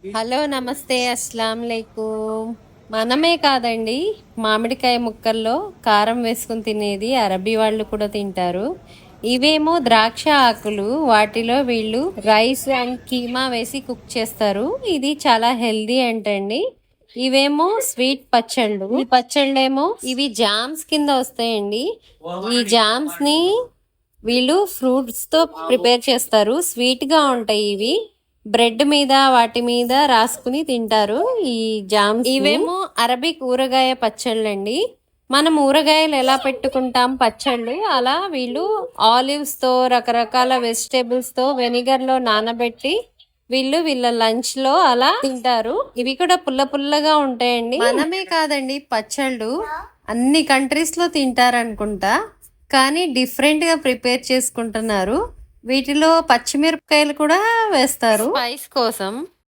Hello నమస్తే అస్సలం లేకుం. మనమే కాదండి, మామిడికాయ ముక్కల్లో కారం వేసుకుని తినేది అరబీ వాళ్ళు కూడా తింటారు. ఇవేమో ద్రాక్ష ఆకులు, వాటిలో వీళ్ళు రైస్ అండ్ కీమా వేసి కుక్ చేస్తారు. ఇది చాలా హెల్దీ అంటండి. ఇవేమో స్వీట్ పచ్చళ్ళు. ఈ పచ్చళ్ళేమో ఇవి జామ్స్ కింద వస్తాయండి. ఈ జామ్స్ ని వీళ్ళు ఫ్రూట్స్ తో ప్రిపేర్ చేస్తారు. స్వీట్ గా ఉంటాయి ఇవి. బ్రెడ్ మీద వాటి మీద రాసుకుని తింటారు ఈ జామ్స్. ఇవేమో అరబిక్ ఊరగాయ పచ్చళ్ళండి. మనం ఊరగాయలు ఎలా పెట్టుకుంటాం పచ్చళ్ళు, అలా వీళ్ళు ఆలివ్స్ తో రకరకాల వెజిటేబుల్స్ తో వెనిగర్ లో నానబెట్టి వీళ్ళ లంచ్ లో అలా తింటారు. ఇవి కూడా పుల్ల పుల్లగా ఉంటాయండి. మనమే కాదండి, పచ్చళ్ళు అన్ని కంట్రీస్ లో తింటారనుకుంటా, కానీ డిఫరెంట్ గా ప్రిపేర్ చేసుకుంటున్నారు. వీటిలో పచ్చిమిరపకాయలు కూడా వేస్తారు స్పైస్ కోసం.